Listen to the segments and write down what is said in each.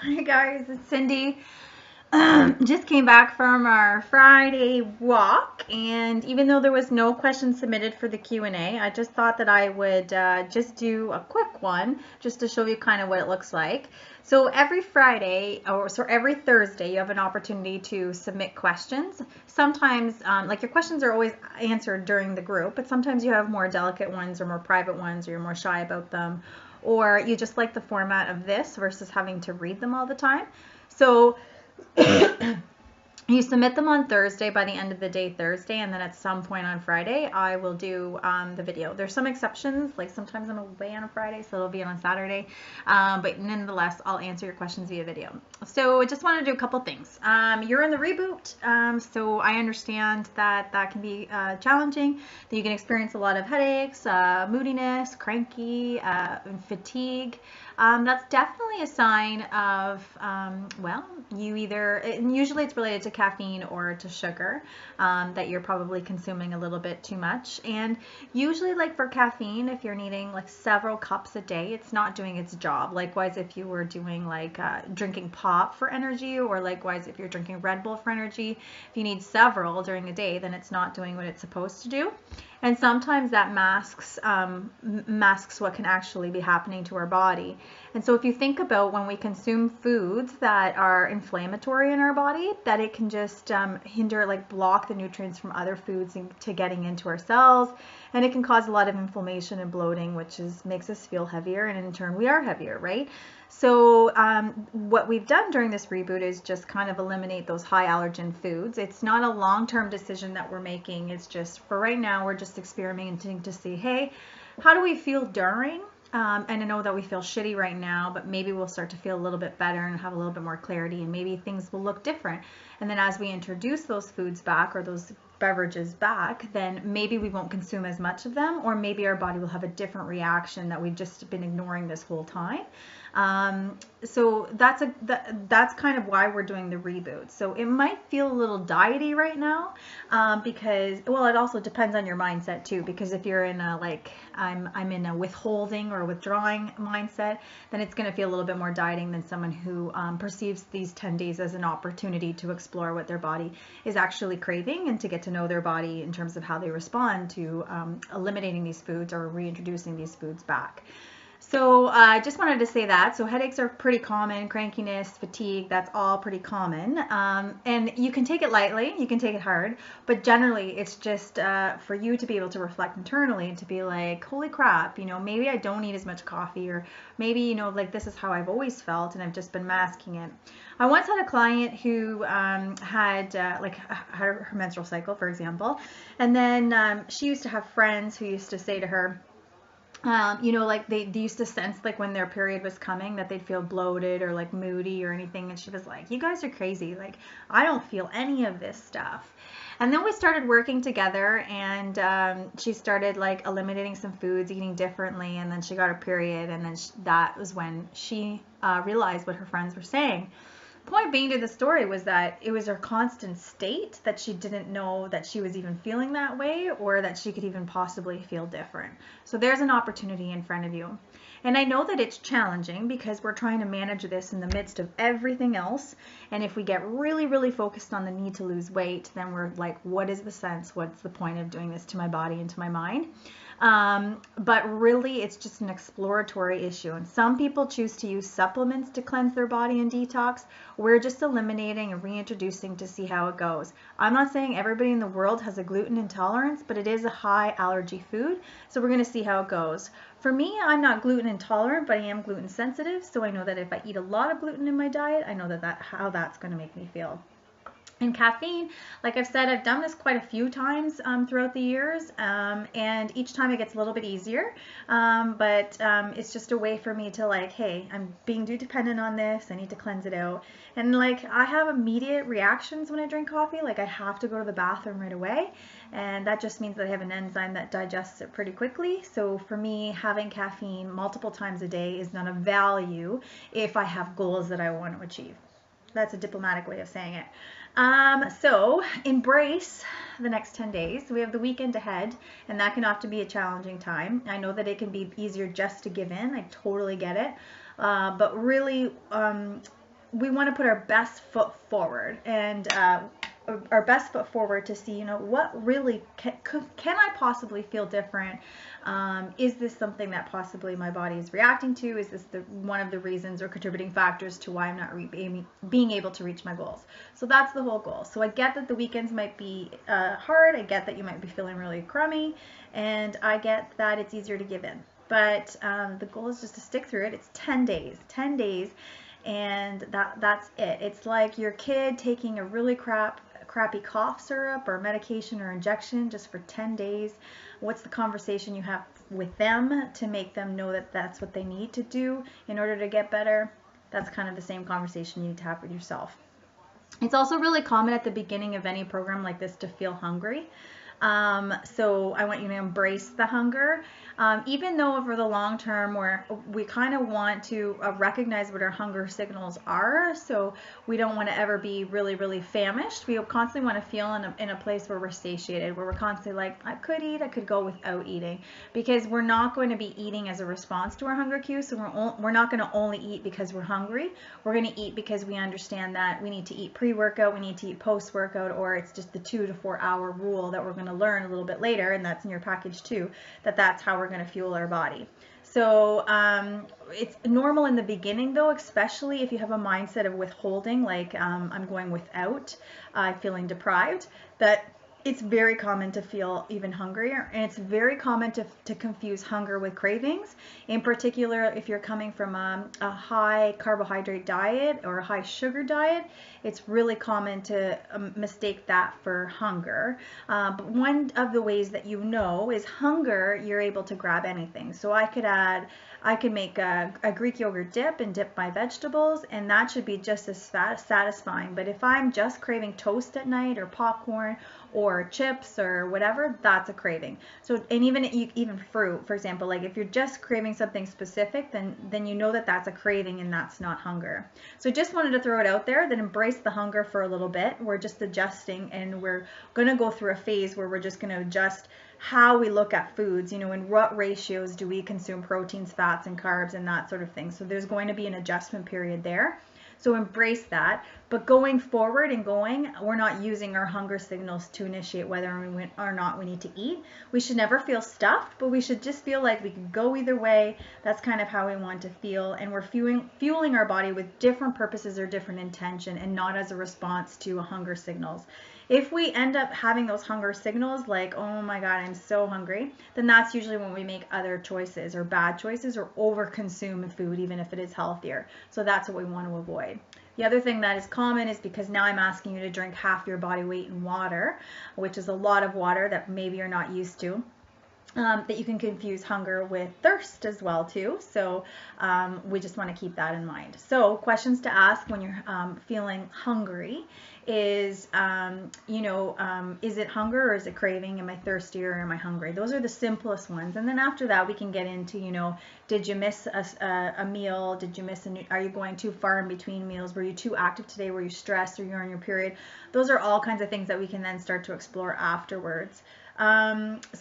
Hi guys, it's Cindy. Just came back from our Friday walk, and even though there was no questions submitted for the Q&A, I just thought that I would just do a quick one just to show you kind of what it looks like. So every Friday, or so every Thursday, you have an opportunity to submit questions. Sometimes, like your questions are always answered during the group, but sometimes you have more delicate ones or more private ones, or you're more shy about them, or you just like the format of this versus having to read them all the time. So you submit them on Thursday by the end of the day Thursday, and then at some point on Friday I will do the video. There's some exceptions, like sometimes I'm away on a Friday, so it'll be on Saturday, but nonetheless I'll answer your questions via video. So I just want to do a couple things. You're in the reboot, so I understand that that can be challenging, that you can experience a lot of headaches, moodiness, cranky, fatigue. That's definitely a sign of, well, you either, and usually it's related to caffeine or to sugar, that you're probably consuming a little bit too much. And usually, like for caffeine, if you're needing like several cups a day, it's not doing its job. Likewise, if you were doing like drinking pop for energy, or likewise, if you're drinking Red Bull for energy, if you need several during a day, then it's not doing what it's supposed to do. And sometimes that masks what can actually be happening to our body. And so if you think about when we consume foods that are inflammatory in our body, that it can just hinder, like block the nutrients from other foods to getting into our cells. And it can cause a lot of inflammation and bloating, which makes us feel heavier, and in turn we are heavier, right? So what we've done during this reboot is just kind of eliminate those high allergen foods. It's not a long-term decision that we're making. It's just for right now, we're just experimenting to see, hey, how do we feel during? And I know that we feel shitty right now, but maybe we'll start to feel a little bit better and have a little bit more clarity, and maybe things will look different. And then as we introduce those foods back, or those beverages back, then maybe we won't consume as much of them, or maybe our body will have a different reaction that we've just been ignoring this whole time. So that's kind of why we're doing the reboot. So it might feel a little diety right now, because, well, it also depends on your mindset too, because if you're in a, like, I'm in a withholding or withdrawing mindset, then it's going to feel a little bit more dieting than someone who perceives these 10 days as an opportunity to explore what their body is actually craving, and to get to know their body in terms of how they respond to eliminating these foods or reintroducing these foods back. So I just wanted to say that. So headaches are pretty common, crankiness, fatigue, that's all pretty common. And you can take it lightly, you can take it hard, but generally it's just for you to be able to reflect internally and to be like, holy crap, you know, maybe I don't need as much coffee, or maybe, you know, like this is how I've always felt and I've just been masking it. I once had a client who had her menstrual cycle, for example, and then she used to have friends who used to say to her, you know, like they used to sense like when their period was coming that they'd feel bloated or like moody or anything. And she was like, you guys are crazy. Like, I don't feel any of this stuff. And then we started working together, and she started like eliminating some foods, eating differently. And then she got her period. And then that was when she realized what her friends were saying. Point being to the story was that it was her constant state that she didn't know that she was even feeling that way, or that she could even possibly feel different. So there's an opportunity in front of you. And I know that it's challenging because we're trying to manage this in the midst of everything else. And if we get really, really focused on the need to lose weight, then we're like, what is the sense? What's the point of doing this to my body and to my mind? But really, it's just an exploratory issue. And some people choose to use supplements to cleanse their body and detox. We're just eliminating and reintroducing to see how it goes. I'm not saying everybody in the world has a gluten intolerance, but it is a high allergy food. So we're going to see how it goes. For me, I'm not gluten intolerant, but I am gluten sensitive. So I know that if I eat a lot of gluten in my diet, I know how that's going to make me feel. And caffeine, like I've said, I've done this quite a few times throughout the years, and each time it gets a little bit easier, but it's just a way for me to like, hey, I'm being too dependent on this, I need to cleanse it out. And like, I have immediate reactions when I drink coffee, like I have to go to the bathroom right away, and that just means that I have an enzyme that digests it pretty quickly. So for me, having caffeine multiple times a day is not of value if I have goals that I want to achieve. That's a diplomatic way of saying it. So embrace the next 10 days. We have the weekend ahead, and that can often be a challenging time. I know that it can be easier just to give in. I totally get it. But really, we want to put our best foot forward, and our best foot forward to see, what really can I possibly feel different? Is this something that possibly my body is reacting to? Is this one of the reasons or contributing factors to why I'm not being able to reach my goals? So that's the whole goal. So I get that the weekends might be hard. I get that you might be feeling really crummy, and I get that it's easier to give in. But the goal is just to stick through it. It's 10 days, and that's it. It's like your kid taking a really crappy cough syrup or medication or injection just for 10 days. What's the conversation you have with them to make them know that that's what they need to do in order to get better? That's kind of the same conversation you need to have with yourself. It's also really common at the beginning of any program like this to feel hungry. So I want you to embrace the hunger, even though over the long term we kind of want to recognize what our hunger signals are. So we don't want to ever be really, really famished. We constantly want to feel in a place where we're satiated, where we're constantly like, I could eat, I could go without eating, because we're not going to be eating as a response to our hunger cues. So we're not going to only eat because we're hungry. We're going to eat because we understand that we need to eat pre-workout, we need to eat post-workout, or it's just the 2 to 4 hour rule that we're going to learn a little bit later, and that's in your package too, that's how we're going to fuel our body. So it's normal in the beginning though, especially if you have a mindset of withholding, like I'm going without, feeling deprived, that it's very common to feel even hungrier, and it's very common to confuse hunger with cravings. In particular, if you're coming from a high carbohydrate diet or a high sugar diet, it's really common to mistake that for hunger. But one of the ways that is hunger, you're able to grab anything. So I could make a Greek yogurt dip and dip my vegetables, and that should be just as satisfying. But if I'm just craving toast at night or popcorn or chips or whatever, that's a craving. So, and even fruit, for example, like if you're just craving something specific, then you know that that's a craving and that's not hunger. So just wanted to throw it out there that embrace the hunger for a little bit. We're just adjusting, and we're going to go through a phase where we're just going to adjust how we look at foods, in what ratios do we consume proteins, fats, and carbs, and that sort of thing. So there's going to be an adjustment period there. So embrace that. But going forward we're not using our hunger signals to initiate whether or not we need to eat. We should never feel stuffed, but we should just feel like we can go either way. That's kind of how we want to feel. And we're fueling our body with different purposes or different intention, and not as a response to hunger signals. If we end up having those hunger signals like, oh my God, I'm so hungry, then that's usually when we make other choices or bad choices or overconsume food, even if it is healthier. So that's what we want to avoid. The other thing that is common is because now I'm asking you to drink half your body weight in water, which is a lot of water that maybe you're not used to. That you can confuse hunger with thirst as well too. So we just want to keep that in mind. So questions to ask when you're feeling hungry is, is it hunger or is it craving? Am I thirsty or am I hungry? Those are the simplest ones. And then after that, we can get into, did you miss a meal? Did you miss are you going too far in between meals? Were you too active today? Were you stressed, or you're on your period? Those are all kinds of things that we can then start to explore afterwards. So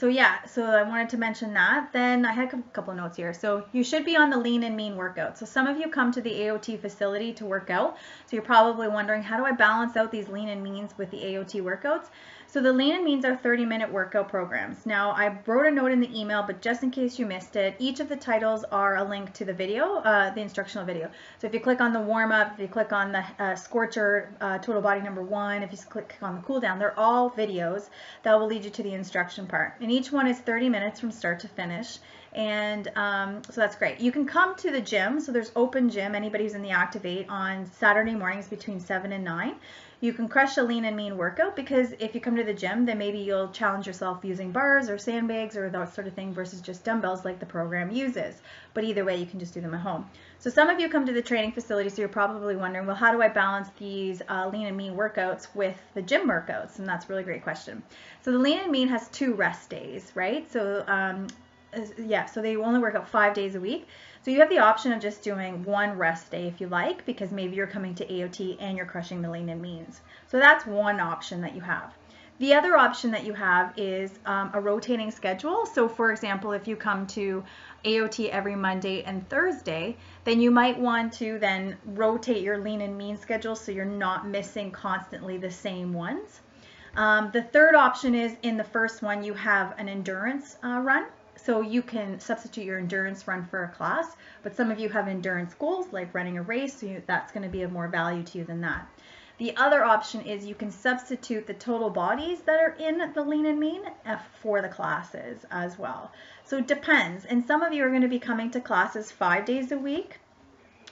I wanted to mention that. Then I had a couple of notes here. So you should be on the lean and mean workout. So some of you come to the AOT facility to work out. So you're probably wondering, how do I balance out these lean and means with the AOT workouts? So the lean and means are 30-minute workout programs. Now I wrote a note in the email, but just in case you missed it, each of the titles are a link to the video, the instructional video. So if you click on the warm-up, if you click on the scorcher, total body number 1, if you click on the cool down, they're all videos that will lead you to the instruction part. And each one is 30 minutes from start to finish. And so that's great. You can come to the gym. So there's open gym, anybody who's in the Activate, on Saturday mornings between 7 and 9. You can crush a lean and mean workout, because if you come to the gym, then maybe you'll challenge yourself using bars or sandbags or that sort of thing versus just dumbbells like the program uses. But either way, you can just do them at home. So some of you come to the training facility, so you're probably wondering, well, how do I balance these lean and mean workouts with the gym workouts? And that's a really great question. So the lean and mean has 2 rest days, right? So so they only work out 5 days a week. So you have the option of just doing 1 rest day if you like, because maybe you're coming to AOT and you're crushing the lean and means. So that's one option that you have. The other option that you have is a rotating schedule. So for example, if you come to AOT every Monday and Thursday, then you might want to then rotate your lean and mean schedule so you're not missing constantly the same ones. The third option is in the first one, you have an endurance run. So you can substitute your endurance run for a class, but some of you have endurance goals like running a race, so that's going to be of more value to you than that. The other option is you can substitute the total bodies that are in the lean and mean for the classes as well. So it depends. And some of you are going to be coming to classes 5 days a week,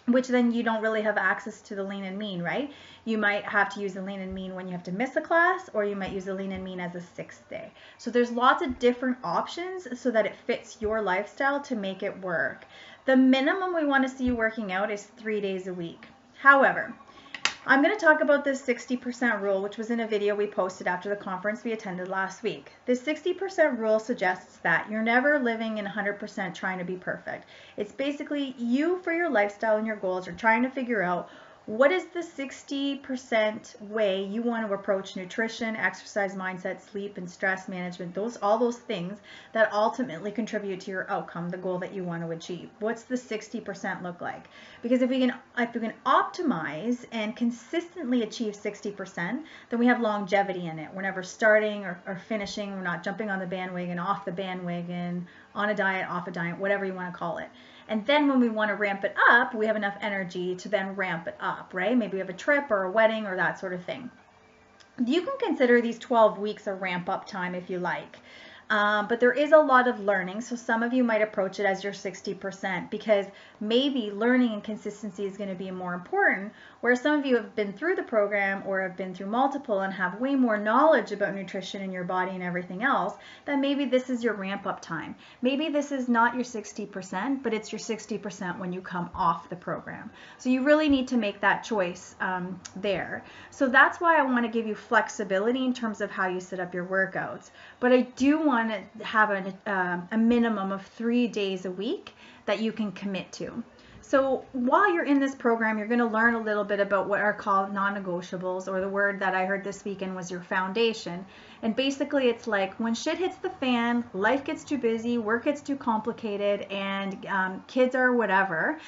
which then you don't really have access to the lean and mean, right? You might have to use the lean and mean when you have to miss a class, or you might use the lean and mean as a 6th day. So there's lots of different options so that it fits your lifestyle to make it work. The minimum we want to see you working out is 3 days a week. However, I'm going to talk about this 60% rule, which was in a video we posted after the conference we attended last week. This 60% rule suggests that you're never living in 100% trying to be perfect. It's basically you, for your lifestyle and your goals, are trying to figure out what is the 60% way you want to approach nutrition, exercise, mindset, sleep, and stress management, all those things that ultimately contribute to your outcome, the goal that you want to achieve. What's the 60% look like? Because if we can optimize and consistently achieve 60%, then we have longevity in it. We're never starting or finishing. We're not jumping on the bandwagon, off the bandwagon, on a diet, off a diet, whatever you want to call it. And then when we want to ramp it up, we have enough energy to then ramp it up, right? Maybe we have a trip or a wedding or that sort of thing. You can consider these 12 weeks a ramp up time if you like. But there is a lot of learning, so some of you might approach it as your 60% because maybe learning and consistency is going to be more important, where some of you have been through the program or have been through multiple and have way more knowledge about nutrition in your body and everything else, then maybe this is your ramp up time. Maybe this is not your 60%, but it's your 60% when you come off the program. So you really need to make that choice there. So that's why I want to give you flexibility in terms of how you set up your workouts. But I do want to have a minimum of 3 days a week that you can commit to. So while you're in this program, you're going to learn a little bit about what are called non-negotiables, or the word that I heard this weekend was your foundation. And basically it's like when shit hits the fan, life gets too busy, work gets too complicated, and kids are whatever,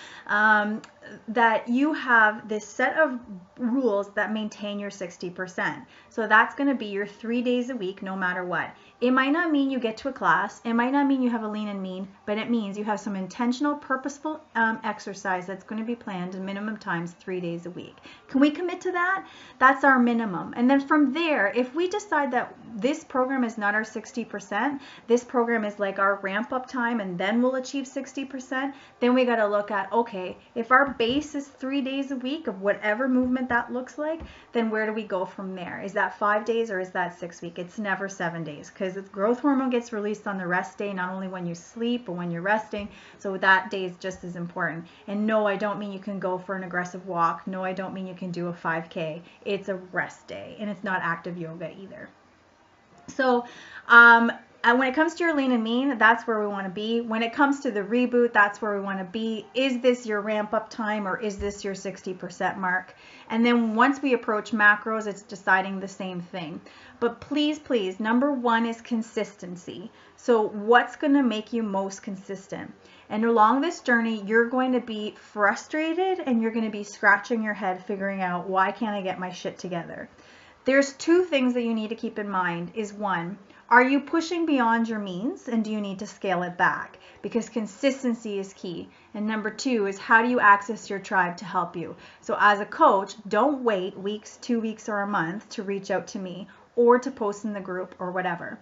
that you have this set of rules that maintain your 60%. So that's going to be your 3 days a week no matter what. It might not mean you get to a class, it might not mean you have a lean and mean, but it means you have some intentional, purposeful exercise that's going to be planned in minimum times 3 days a week. Can we commit to that? That's our minimum. And then from there, if we decide that this program is not our 60%, this program is like our ramp up time and then we'll achieve 60%, then we got to look at, okay, if our base is 3 days a week of whatever movement that looks like, then where do we go from there? Is that 5 days or is that 6 weeks? It's never 7 days, because growth hormone gets released on the rest day, not only when you sleep but when you're resting. So that day is just as important. And no, I don't mean you can go for an aggressive walk. No, I don't mean you can do a 5K. It's a rest day, and it's not active yoga either. So when it comes to your lean and mean, that's where we want to be. When it comes to the reboot, that's where we want to be. Is this your ramp up time, or is this your 60% mark? And then once we approach macros, it's deciding the same thing. But please, please, number one is consistency. So what's going to make you most consistent? And along this journey, you're going to be frustrated and you're going to be scratching your head figuring out, why can't I get my shit together? There's two things that you need to keep in mind. Is one, are you pushing beyond your means, and do you need to scale it back? Because consistency is key. And number two is, how do you access your tribe to help you? So as a coach, don't wait weeks, 2 weeks, or a month to reach out to me or to post in the group or whatever.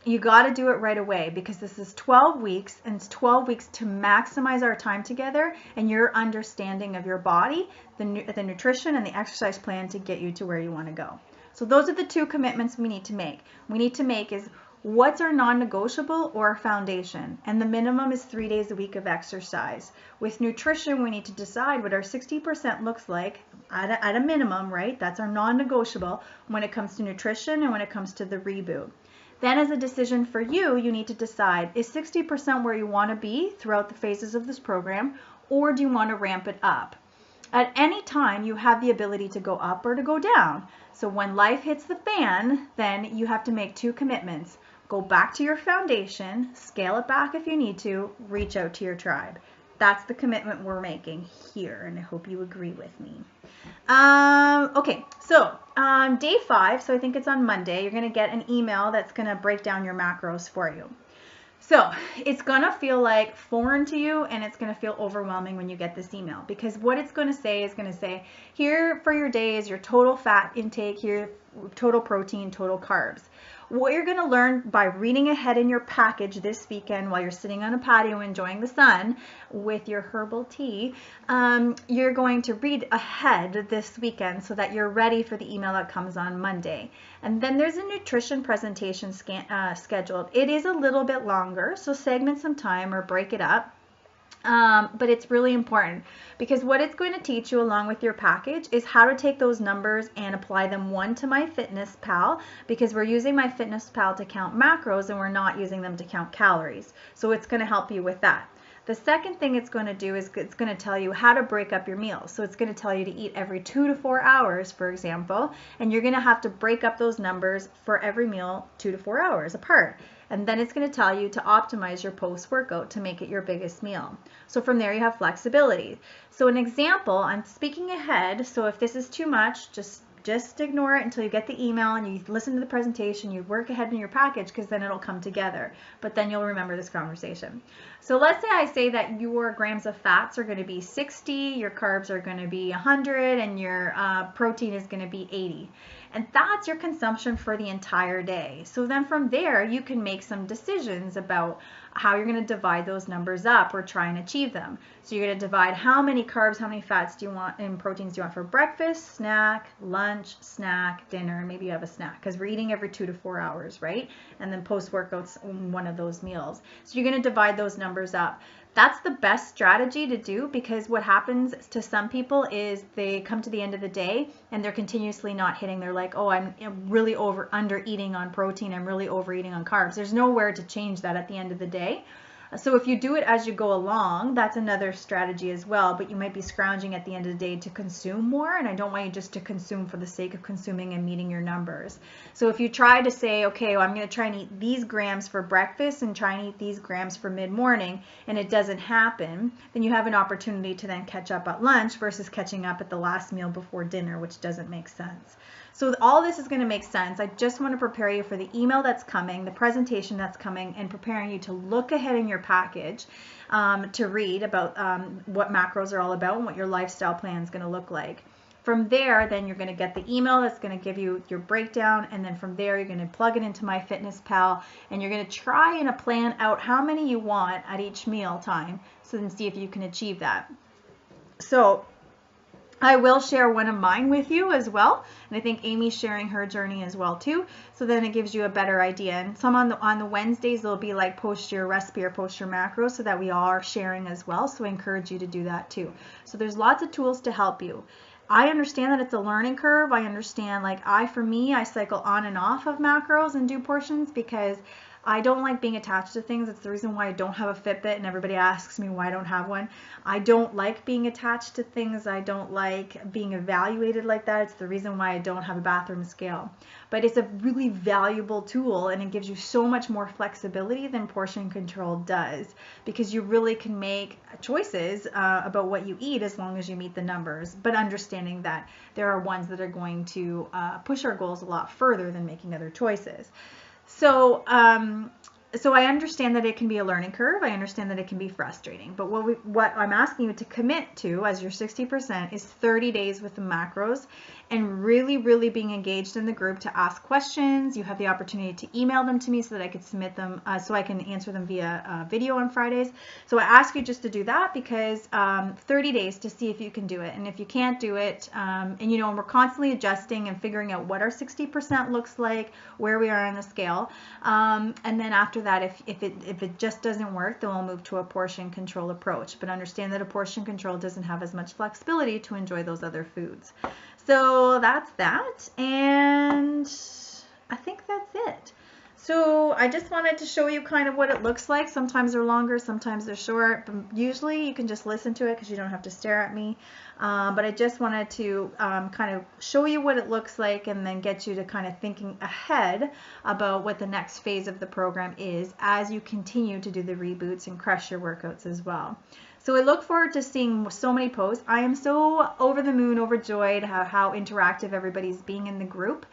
You got to do it right away, because this is 12 weeks, and it's 12 weeks to maximize our time together and your understanding of your body, the nutrition, and the exercise plan to get you to where you want to go. So those are the two commitments we need to make. We need to make is, what's our non-negotiable or foundation? And the minimum is 3 days a week of exercise. With nutrition, we need to decide what our 60% looks like at a minimum, right? That's our non-negotiable when it comes to nutrition and when it comes to the reboot. Then as a decision for you, you need to decide, is 60% where you want to be throughout the phases of this program, or do you want to ramp it up? At any time, you have the ability to go up or to go down. So when life hits the fan, then you have to make two commitments. Go back to your foundation, scale it back if you need to, reach out to your tribe. That's the commitment we're making here, and I hope you agree with me. Okay, so day 5, so I think it's on Monday, you're going to get an email that's going to break down your macros for you. So it's going to feel like foreign to you, and it's going to feel overwhelming when you get this email, because what it's going to say is going to say, here for your day is your total fat intake, here total protein, total carbs. What you're going to learn by reading ahead in your package this weekend while you're sitting on a patio enjoying the sun with your herbal tea, you're going to read ahead this weekend so that you're ready for the email that comes on Monday. And then there's a nutrition presentation scheduled. It is a little bit longer, so segment some time or break it up. But it's really important, because what it's going to teach you along with your package is how to take those numbers and apply them, one, to MyFitnessPal, because we're using MyFitnessPal to count macros and we're not using them to count calories. So it's going to help you with that. The second thing it's going to do is it's going to tell you how to break up your meals. So it's going to tell you to eat every 2 to 4 hours, for example, and you're going to have to break up those numbers for every meal 2 to 4 hours apart. And then it's going to tell you to optimize your post-workout to make it your biggest meal. So from there you have flexibility. So an example, I'm speaking ahead, so if this is too much, just ignore it until you get the email and you listen to the presentation, you work ahead in your package, because then it'll come together. But then you'll remember this conversation. So let's say I say that your grams of fats are going to be 60, your carbs are going to be 100, and your protein is going to be 80. And that's your consumption for the entire day. So then from there, you can make some decisions about how you're going to divide those numbers up or try and achieve them. So you're going to divide how many carbs, how many fats do you want, and proteins do you want for breakfast, snack, lunch, snack, dinner, and maybe you have a snack, because we're eating every 2 to 4 hours, right? And then post-workout's one of those meals. So you're going to divide those numbers up. That's the best strategy to do, because what happens to some people is they come to the end of the day and they're continuously not hitting. They're like, oh, I'm really under eating on protein. I'm really overeating on carbs. There's nowhere to change that at the end of the day. So if you do it as you go along, that's another strategy as well, but you might be scrounging at the end of the day to consume more, and I don't want you just to consume for the sake of consuming and meeting your numbers. So if you try to say, okay, well, I'm going to try and eat these grams for breakfast and try and eat these grams for mid-morning, and it doesn't happen, then you have an opportunity to then catch up at lunch versus catching up at the last meal before dinner, which doesn't make sense. So all this is going to make sense. I just want to prepare you for the email that's coming, the presentation that's coming, and preparing you to look ahead in your package to read about what macros are all about and what your lifestyle plan is going to look like. From there, then you're going to get the email that's going to give you your breakdown, and then from there you're going to plug it into MyFitnessPal, and you're going to try and plan out how many you want at each meal time, so then see if you can achieve that. So I will share one of mine with you as well, and I think Amy's sharing her journey as well too, so then it gives you a better idea. And some on the Wednesdays they'll be like post your recipe or post your macros, so that we all are sharing as well, so I encourage you to do that too. So there's lots of tools to help you. I understand that it's a learning curve. I understand, like for me, I cycle on and off of macros and do portions, because I don't like being attached to things. It's the reason why I don't have a Fitbit, and everybody asks me why I don't have one. I don't like being attached to things. I don't like being evaluated like that. It's the reason why I don't have a bathroom scale. But it's a really valuable tool, and it gives you so much more flexibility than portion control does, because you really can make choices about what you eat as long as you meet the numbers, but understanding that there are ones that are going to push our goals a lot further than making other choices. So I understand that it can be a learning curve. I understand that it can be frustrating. But what I'm asking you to commit to as your 60% is 30 days with the macros, and really, really being engaged in the group to ask questions. You have the opportunity to email them to me so that I could submit them, so I can answer them via video on Fridays. So I ask you just to do that, because 30 days to see if you can do it. And if you can't do it, and we're constantly adjusting and figuring out what our 60% looks like, where we are on the scale. And then after that, if it just doesn't work, then we'll move to a portion control approach. But understand that a portion control doesn't have as much flexibility to enjoy those other foods. So that's that, and I think that's it. So I just wanted to show you kind of what it looks like. Sometimes they're longer, sometimes they're short, but usually you can just listen to it because you don't have to stare at me. But I just wanted to kind of show you what it looks like and then get you to kind of thinking ahead about what the next phase of the program is as you continue to do the reboots and crush your workouts as well. So I look forward to seeing so many posts. I am so over the moon, overjoyed how interactive everybody's being in the group.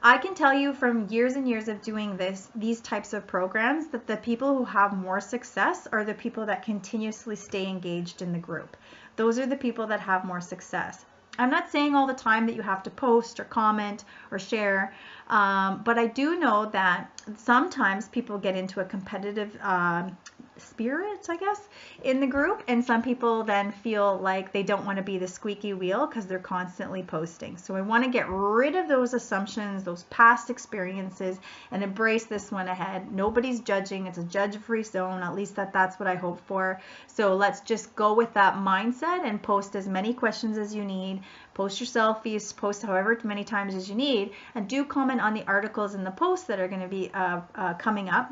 I can tell you from years and years of doing these types of programs that the people who have more success are the people that continuously stay engaged in the group. Those are the people that have more success. I'm not saying all the time that you have to post or comment or share, but I do know that sometimes people get into a competitive spirit, I guess, in the group, and some people then feel like they don't want to be the squeaky wheel because they're constantly posting. So I want to get rid of those assumptions, those past experiences, and embrace this one ahead. Nobody's judging. It's a judge-free zone. At least that's what I hope for. So let's just go with that mindset and post as many questions as you need. Post your selfies, post however many times as you need, and do comment on the articles and the posts that are going to be coming up,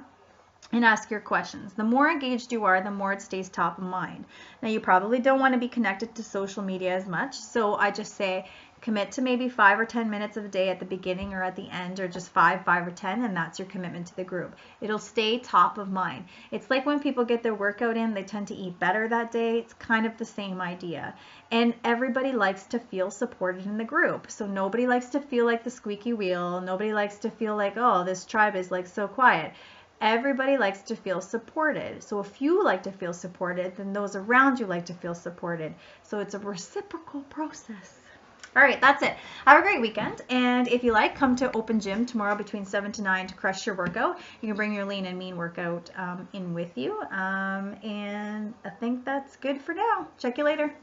and ask your questions. The more engaged you are, the more it stays top of mind. Now, you probably don't want to be connected to social media as much, so I just say commit to maybe 5 or 10 minutes of the day at the beginning or at the end, or just 5 or 10, and that's your commitment to the group. It'll stay top of mind. It's like when people get their workout in, they tend to eat better that day. It's kind of the same idea. And everybody likes to feel supported in the group. So nobody likes to feel like the squeaky wheel. Nobody likes to feel like, oh, this tribe is like so quiet. Everybody likes to feel supported. So if you like to feel supported, then those around you like to feel supported. So it's a reciprocal process. All right, that's it. Have a great weekend. And if you like, come to Open Gym tomorrow between 7 to 9 to crush your workout. You can bring your lean and mean workout in with you. And I think that's good for now. Check you later.